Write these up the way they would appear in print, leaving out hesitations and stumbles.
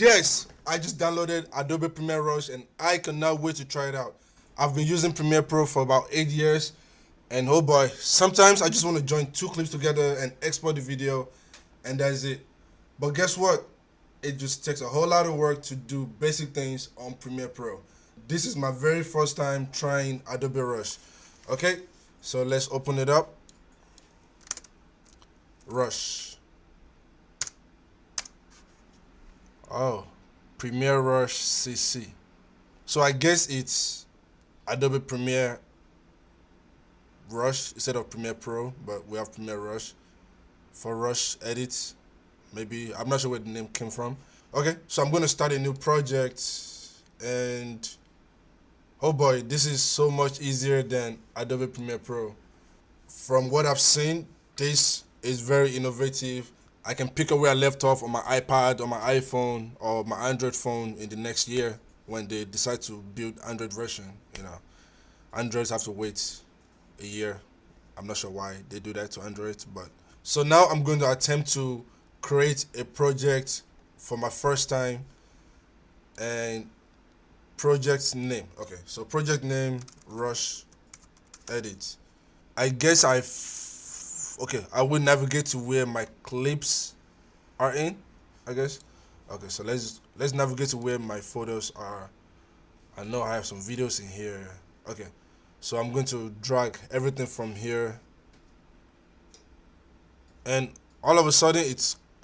Yes, I just downloaded Adobe Premiere Rush and I cannot wait to try it out. I've been using Premiere Pro for about 8 years, and oh boy, sometimes I just want to join two clips together and export the video, and that's it. But guess what? It just takes a whole lot of work to do basic things on Premiere Pro. This is my very first time trying Adobe Rush. Okay, so let's open it up. Rush. Oh, Premiere Rush CC. So I guess it's Adobe Premiere Rush instead of Premiere Pro, but we have Premiere Rush for Rush edits. Maybe, I'm not sure where the name came from. Okay, so I'm going to start a new project, and oh boy, this is so much easier than Adobe Premiere Pro. From what I've seen, this is very innovative. I can pick up where I left off on my iPad, on my iPhone, or my Android phone in the next year when they decide to build Android version. You know, Androids have to wait a year. I'm not sure why they do that to Android, but so now I'm going to attempt to create a project for my first time, and project name. Okay, so project name Rush Edit. I guess I will navigate to where my clips are in, I guess. Okay, so let's navigate to where my photos are. I know I have some videos in here. Okay, so I'm going to drag everything from here, and all of a sudden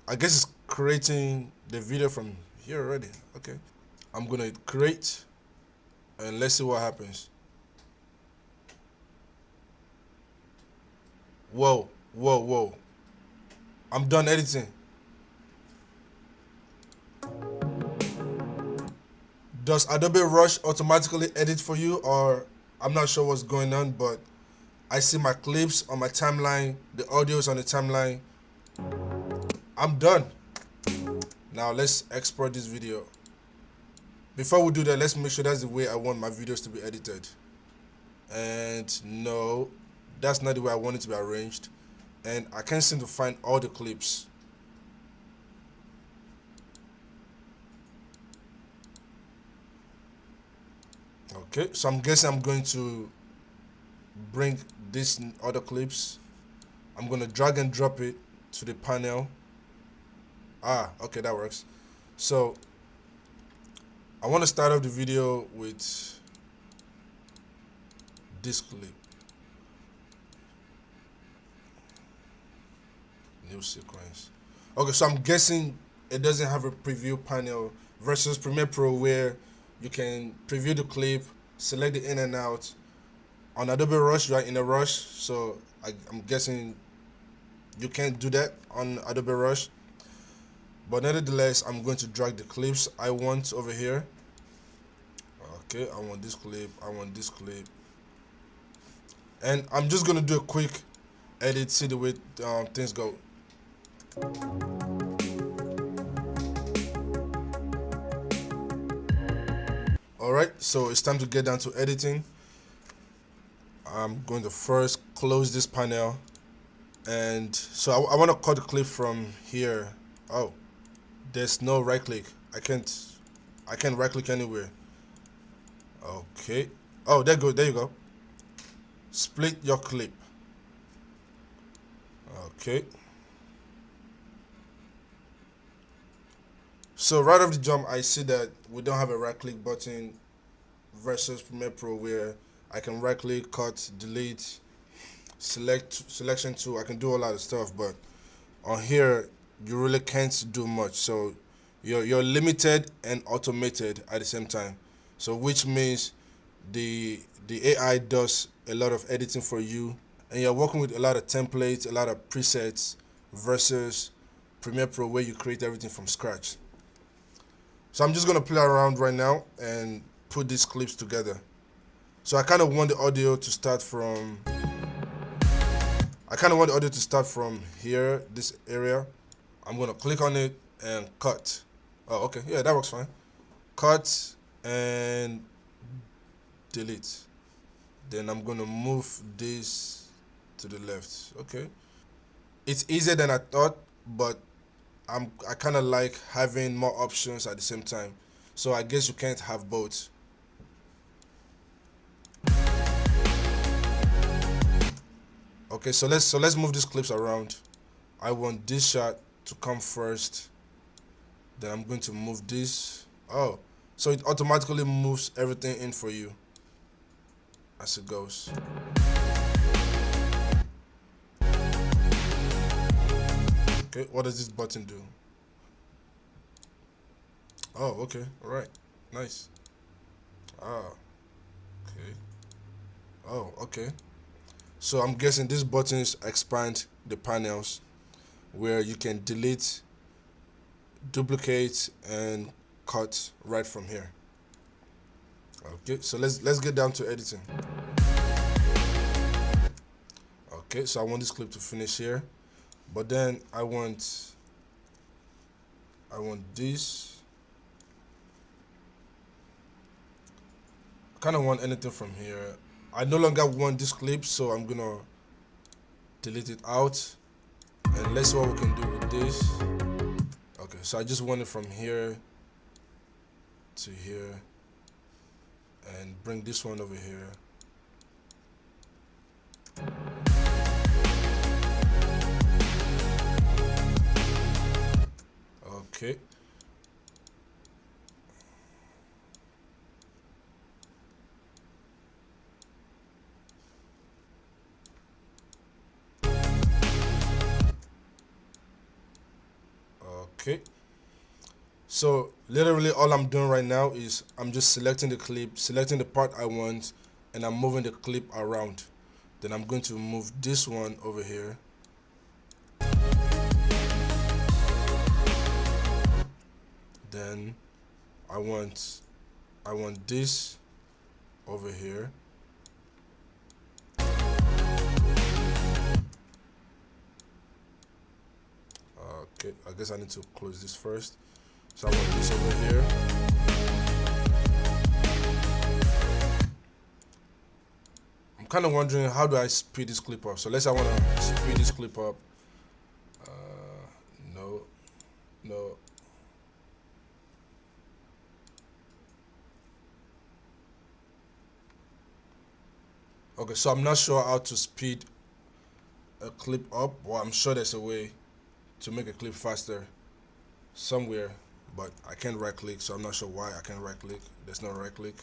I guess it's creating the video from here already. Okay, I'm gonna create, and let's see what happens. Whoa, whoa, whoa. I'm done editing. Does Adobe Rush automatically edit for you, or I'm not sure what's going on, but I see my clips on my timeline, the audio is on the timeline. I'm done. Now let's export this video. Before we do that, let's make sure that's the way I want my videos to be edited. And no, that's not the way I want it to be arranged. And I can't seem to find all the clips. Okay, so I'm guessing I'm going to bring these other clips. I'm going to drag and drop it to the panel. Ah, okay, that works. So I want to start off the video with this clip. New sequence. Okay, so I'm guessing it doesn't have a preview panel versus Premiere Pro where you can preview the clip, select the in and out. On Adobe Rush, you are in a rush, so I'm guessing you can't do that on Adobe Rush. But nevertheless, I'm going to drag the clips I want over here. Okay, I want this clip, I want this clip. And I'm just going to do a quick edit, see the way things go. Alright, so it's time to get down to editing. I'm going to first close this panel. And so I want to cut the clip from here. Oh, there's no right click. I can't right click anywhere. Okay. Oh, there you go. Split your clip. Okay. So right off the jump, I see that we don't have a right click button versus Premiere Pro where I can right click, cut, delete, selection tool. I can do a lot of stuff, but on here you really can't do much. So you're limited and automated at the same time. So which means the AI does a lot of editing for you, and you're working with a lot of templates, a lot of presets versus Premiere Pro where you create everything from scratch. So I'm just gonna play around right now and put these clips together. So I kind of want the audio to start from here, this area. I'm gonna click on it and cut. Oh, okay, yeah, that works fine. Cut and delete. Then I'm gonna move this to the left. Okay, it's easier than I thought, but I kind of like having more options at the same time. So I guess you can't have both. Okay, so let's move these clips around. I want this shot to come first. Then I'm going to move this. Oh, so it automatically moves everything in for you as it goes. Okay, what does this button do? Oh, okay, all right, nice. Ah, okay. Oh, okay. So I'm guessing these buttons expand the panels where you can delete, duplicate, and cut right from here. Okay, so let's get down to editing. Okay, so I want this clip to finish here, but then I want this. I kind of want anything from here. I no longer want this clip, so I'm gonna delete it out, and let's see what we can do with this. Okay, so I just want it from here to here, and bring this one over here. Okay. Okay. So literally all I'm doing right now is I'm just selecting the clip, selecting the part I want, and I'm moving the clip around. Then I'm going to move this one over here. Then I want this over here. Okay, I guess I need to close this first. So I want this over here. I'm kind of wondering, how do I speed this clip up? So let's say I want to speed this clip up. No. Okay, so I'm not sure how to speed a clip up. Well, I'm sure there's a way to make a clip faster somewhere, but I can't right click, so I'm not sure why I can't right click. There's no right click.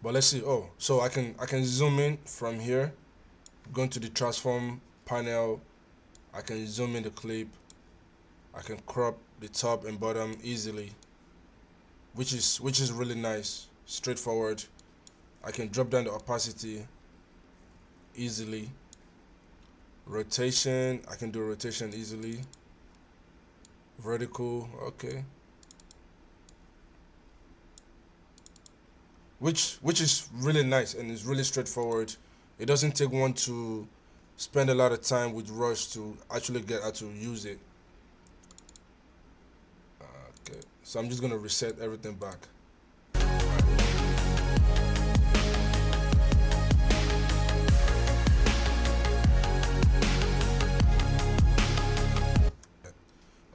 But let's see. Oh, so I can zoom in from here, going to the transform panel. I can zoom in the clip. I can crop the top and bottom easily, which is really nice, straightforward. I can drop down the opacity easily. Rotation, I can do rotation easily. Vertical, okay. Which is really nice and it's really straightforward. It doesn't take one to spend a lot of time with Rush to actually get how to use it. Okay, so I'm just gonna reset everything back.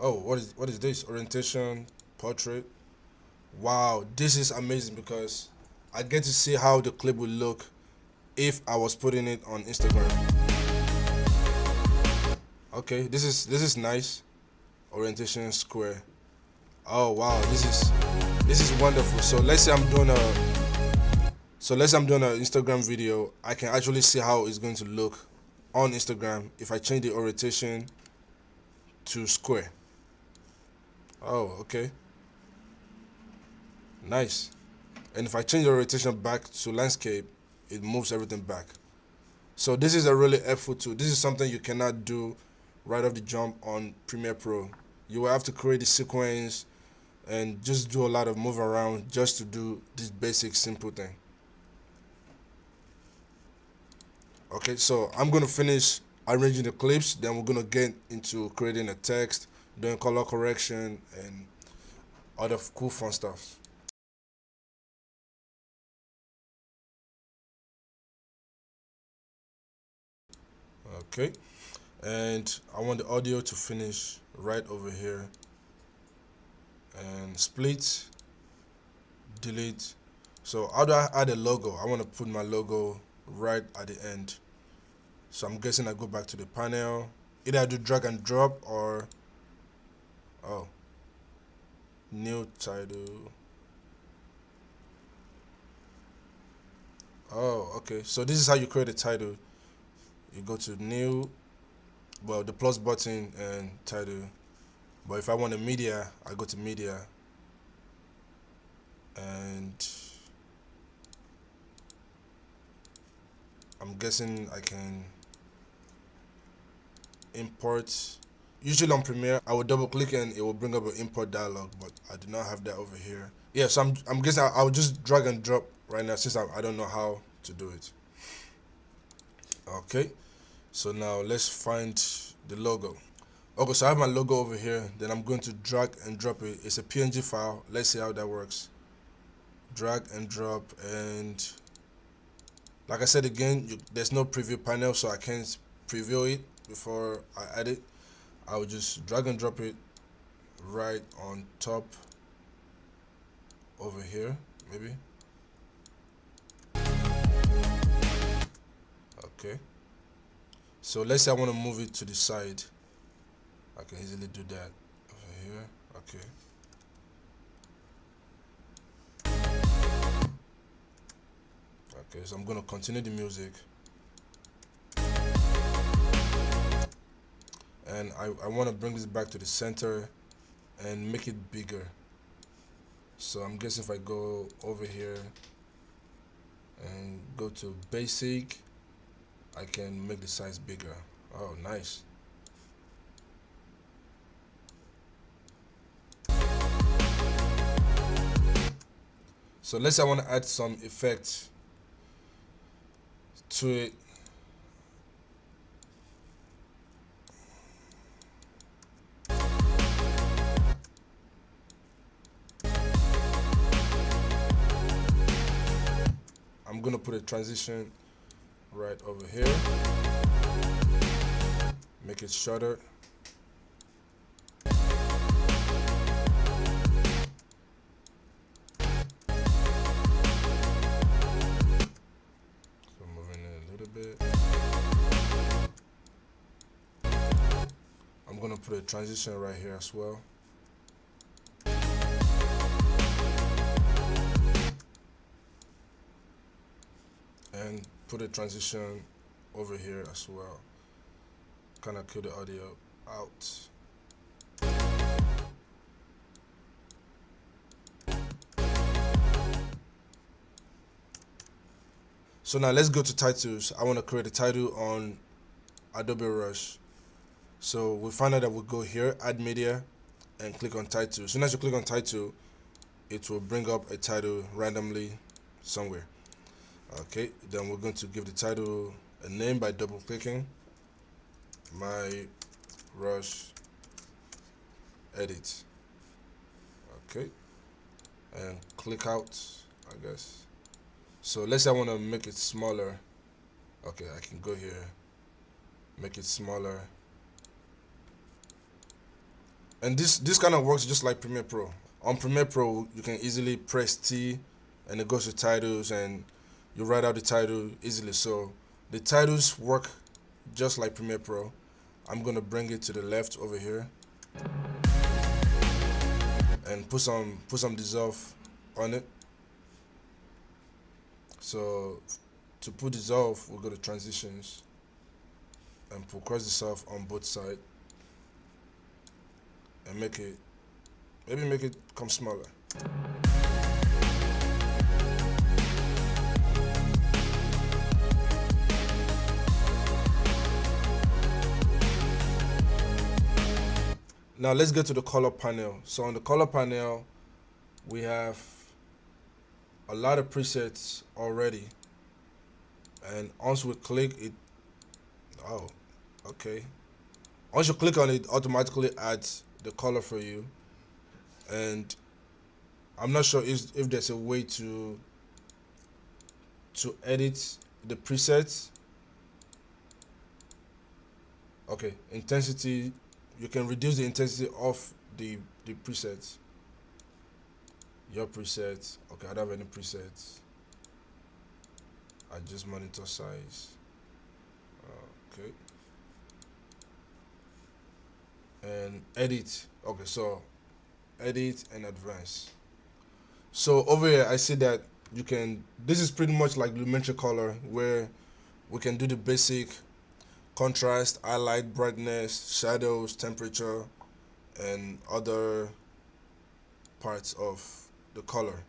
Oh, what is this? Orientation, portrait. Wow, this is amazing because I get to see how the clip would look if I was putting it on Instagram. Okay, this is nice. Orientation square. Oh wow, this is wonderful. So let's say I'm doing an Instagram video. I can actually see how it's going to look on Instagram if I change the orientation to square. Oh, okay. Nice. And if I change the rotation back to landscape, it moves everything back. So this is a really helpful tool. This is something you cannot do right off the jump on Premiere Pro. You will have to create the sequence and just do a lot of move around just to do this basic simple thing. Okay, so I'm gonna finish arranging the clips, then we're gonna get into creating a text, doing color correction, and other cool fun stuff. Okay, and I want the audio to finish right over here, and split, delete. So how do I add a logo? I want to put my logo right at the end. So I'm guessing I go back to the panel. Either I do drag and drop or new title. Okay, so this is how you create a title. You go to new, well, the plus button and title. But if I want a media, I go to media, and I'm guessing I can import. Usually on Premiere, I will double click and it will bring up an import dialog, but I do not have that over here. Yeah, so I'm guessing I'll just drag and drop right now since I don't know how to do it. Okay, so now let's find the logo. Okay, so I have my logo over here. Then I'm going to drag and drop it. It's a PNG file. Let's see how that works. Drag and drop, and like I said again, there's no preview panel, so I can't preview it before I add it. I will just drag and drop it right on top over here, maybe. Okay, so let's say I want to move it to the side. I can easily do that over here. Okay, so I'm going to continue the music, and I want to bring this back to the center and make it bigger. So I'm guessing if I go over here and go to basic, I can make the size bigger. Oh, nice. So let's say I want to add some effect to it. I'm gonna put a transition right over here, make it shorter. So moving it a little bit. I'm gonna put a transition right here as well. And put a transition over here as well. Kind of kill the audio out. So now let's go to titles. I want to create a title on Adobe Rush. So we find out that we go here, add media, and click on title. As soon as you click on title, it will bring up a title randomly somewhere. Okay, then we're going to give the title a name by double clicking. My Rush Edit. Okay, and click out, I guess. So let's say I want to make it smaller. Okay, I can go here, make it smaller. And this kind of works just like Premiere Pro. On Premiere Pro, you can easily press T and it goes to titles and you write out the title easily. So the titles work just like Premiere Pro. I'm gonna bring it to the left over here and put some dissolve on it. So to put dissolve, we'll go to transitions and put cross dissolve on both sides and maybe make it come smaller. Now let's get to the color panel. So on the color panel, we have a lot of presets already. And once we click it, okay. Once you click on it, automatically adds the color for you. And I'm not sure if there's a way to edit the presets. Okay, intensity, you can reduce the intensity of the presets. Your presets. Okay, I don't have any presets. Adjust monitor size. Okay. And edit. Okay, so edit and advance. So over here I see that you can, this is pretty much like Lumetri color, where we can do the basic contrast, highlight, brightness, shadows, temperature, and other parts of the color.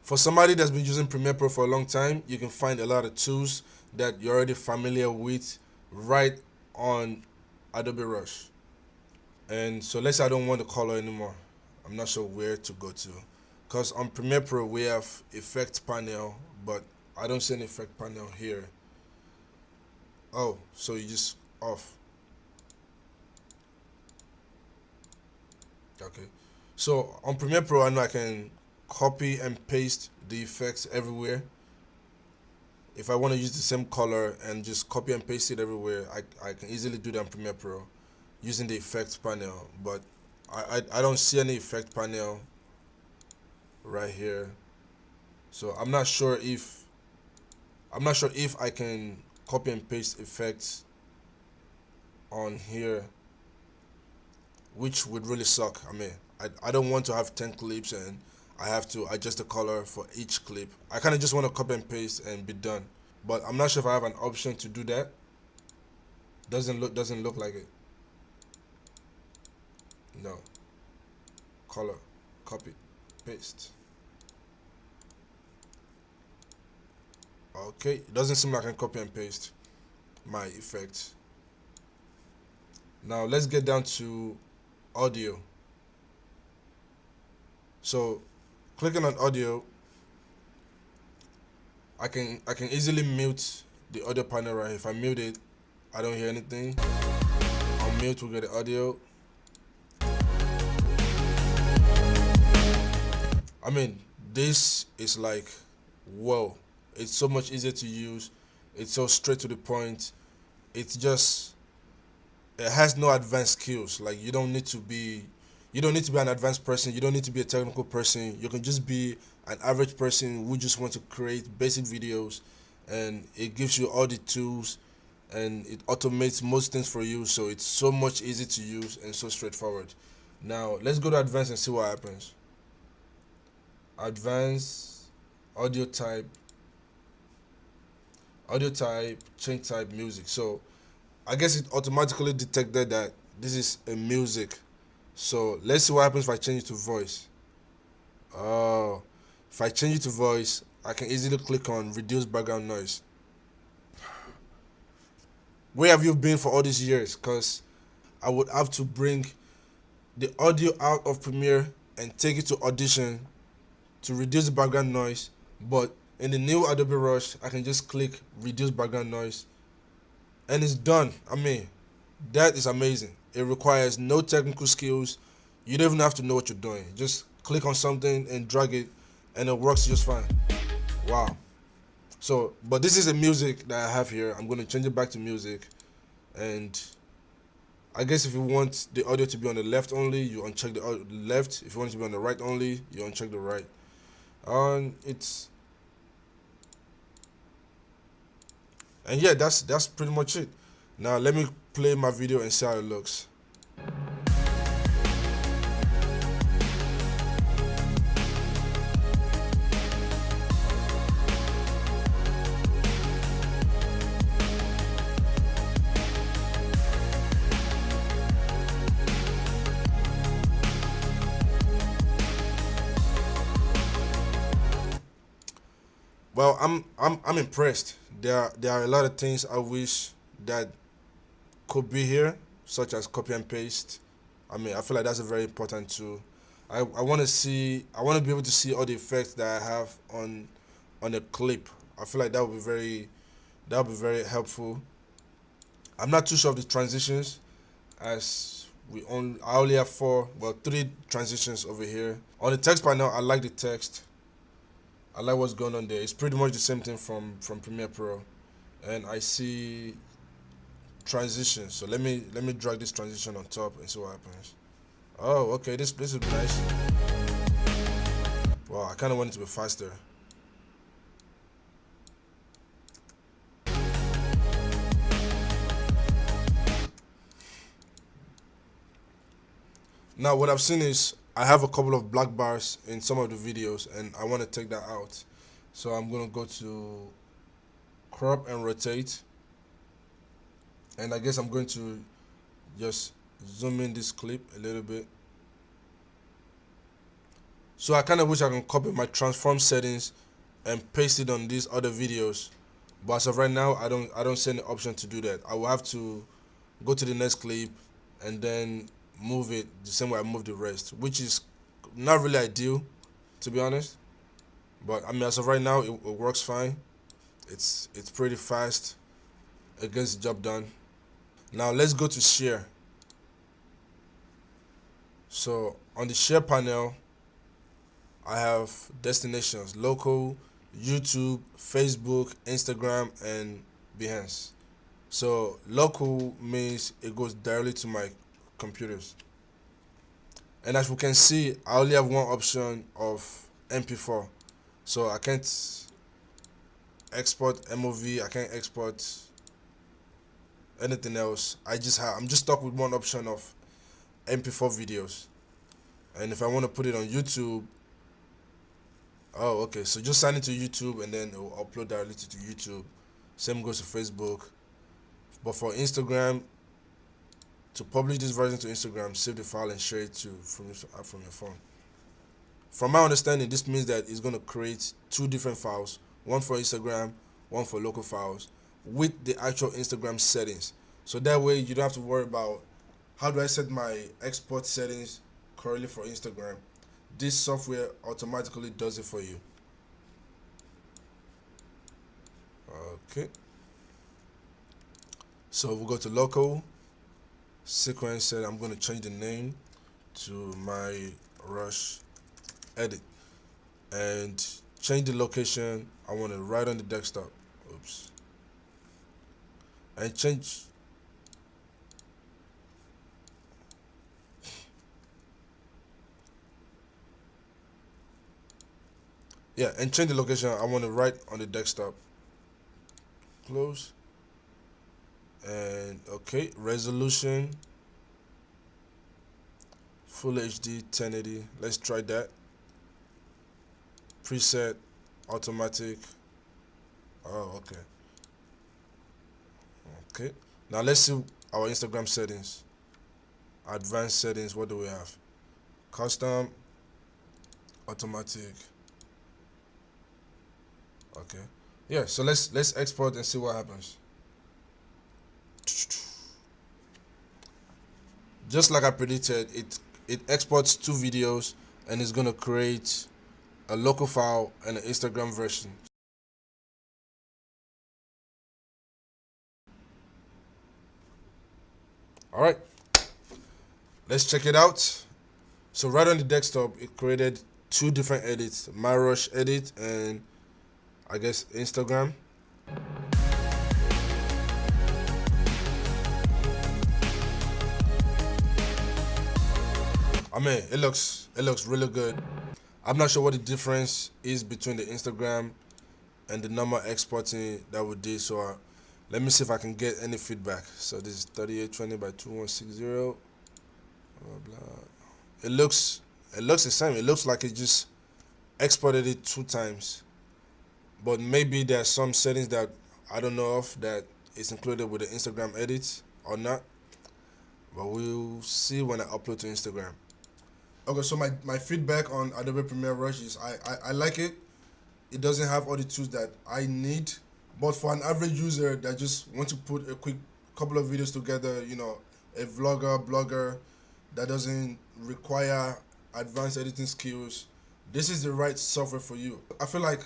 For somebody that's been using Premiere Pro for a long time, you can find a lot of tools that you're already familiar with right on Adobe Rush. And so let's say I don't want the color anymore. I'm not sure where to go to. Because on Premiere Pro we have effect panel, but I don't see an effect panel here. Oh, so you just off. Okay. So on Premiere Pro I know I can copy and paste the effects everywhere. If I want to use the same color and just copy and paste it everywhere, I can easily do that on Premiere Pro using the effects panel. But I don't see any effect panel right here. So I'm not sure if I can copy and paste effects on here, which would really suck. I mean, I don't want to have 10 clips and I have to adjust the color for each clip. I kind of just want to copy and paste and be done. But I'm not sure if I have an option to do that. Doesn't look like it. No. Color, copy, paste. Okay, it doesn't seem like I can copy and paste my effects. Now let's get down to audio. So clicking on audio, I can easily mute the audio panel right here. If I mute it, I don't hear anything. I'll mute, we'll get the audio. I mean, this is like, whoa. It's so much easier to use. It's so straight to the point. It's just, it has no advanced skills. Like you don't need to be an advanced person. You don't need to be a technical person. You can just be an average person who just wants to create basic videos, and it gives you all the tools and it automates most things for you. So it's so much easy to use and so straightforward. Now let's go to advanced and see what happens. Advanced, audio type, change type, music. So I guess it automatically detected that this is a music. So let's see what happens if I change it to voice. Oh, if I change it to voice, I can easily click on reduce background noise. Where have you been for all these years? Because I would have to bring the audio out of Premiere and take it to Audition to reduce the background noise. But in the new Adobe Rush, I can just click reduce background noise and it's done. I mean, that is amazing. It requires no technical skills. You don't even have to know what you're doing. Just click on something and drag it and it works just fine. Wow. So, but this is the music that I have here. I'm going to change it back to music. And I guess if you want the audio to be on the left only, you uncheck the left. If you want it to be on the right only, you uncheck the right. And yeah, that's pretty much it. Now let me play my video and see how it looks. Well, I'm impressed. There are a lot of things I wish that could be here, such as copy and paste. I mean, I feel like that's a very important tool. I want to be able to see all the effects that I have on a clip. I feel like that would be very helpful. I'm not too sure of the transitions, as I only have 3 transitions over here. On the text panel, I like the text. I like what's going on there. It's pretty much the same thing from Premiere Pro. And I see transition. So let me drag this transition on top and see what happens. Oh, okay, this is nice. Wow, I kind of want it to be faster. Now what I've seen is I have a couple of black bars in some of the videos and I want to take that out. So I'm going to go to crop and rotate. And I guess I'm going to just zoom in this clip a little bit. So I kind of wish I can copy my transform settings and paste it on these other videos. But as of right now, I don't see any option to do that. I will have to go to the next clip and then move it the same way I moved the rest, which is not really ideal, to be honest. But I mean, as of right now, it works fine. It's pretty fast. It gets the job done. Now let's go to share. So on the share panel, I have destinations: local, YouTube, Facebook, Instagram, and Behance. So local means it goes directly to my computers. And as we can see, I only have one option of MP4. So I can't export MOV, I can't export anything else. I'm just stuck with one option of MP4 videos. And if I want to put it on YouTube, oh, okay, so just sign into YouTube and then it will upload directly to YouTube. Same goes to Facebook. But for Instagram, to publish this version to Instagram, save the file and share it from your phone. From my understanding, this means that it's going to create two different files, one for Instagram, one for local files, with the actual Instagram settings. So that way you don't have to worry about how do I set my export settings correctly for Instagram. This software automatically does it for you. Okay. So we'll go to local, sequence set. I'm going to change the name to my Rush edit and change the location. I want it right on the desktop. Oops. And change. Yeah, and change the location. I want it right on the desktop. Close. And okay, resolution Full HD 1080. Let's try that. Preset automatic. Oh, okay. Okay. Now let's see our Instagram settings. Advanced settings. What do we have? Custom, automatic. Okay. Yeah. So let's export and see what happens. Just like I predicted, it exports two videos and it's gonna create a local file and an Instagram version. All right, let's check it out. So right on the desktop, it created two different edits: my Rush edit and I guess Instagram. I mean, it looks really good. I'm not sure what the difference is between the Instagram and the normal exporting that we did. So let me see if I can get any feedback. So this is 3820 by 2160. Blah, blah. It looks the same. It looks like it just exported it two times. But maybe there are some settings that I don't know of that is included with the Instagram edits or not. But we'll see when I upload to Instagram. Okay, so my feedback on Adobe Premiere Rush is I like it. It doesn't have all the tools that I need, but for an average user that just wants to put a quick couple of videos together, you know, a blogger that doesn't require advanced editing skills, this is the right software for you. I feel like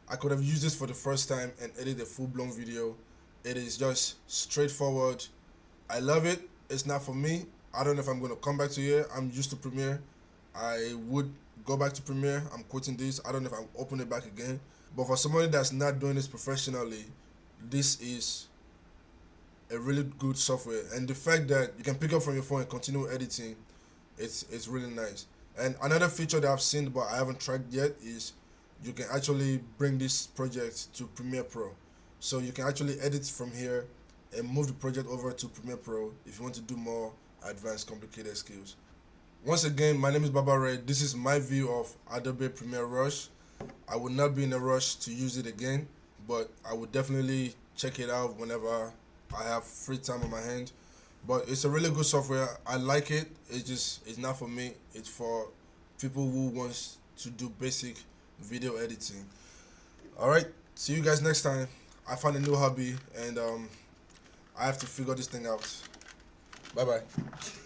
I could have used this for the first time and edit a full-blown video. It is just straightforward. I love it. It's not for me. I don't know if I'm going to come back to here. I'm used to Premiere. I would go back to Premiere. I'm quitting this. I don't know if I'll open it back again. But for somebody that's not doing this professionally, this is a really good software, and the fact that you can pick up from your phone and continue editing, it's really nice. And another feature that I've seen but I haven't tried yet is you can actually bring this project to Premiere Pro. So you can actually edit from here and move the project over to Premiere Pro if you want to do more advanced complicated skills. Once again, my name is Baba Red. This is my view of Adobe Premiere Rush. I would not be in a rush to use it again, but I would definitely check it out whenever I have free time on my hand. But it's a really good software. I like it. It's not for me. It's for people who wants to do basic video editing. All right, see you guys next time. I found a new hobby, and I have to figure this thing out. Bye bye.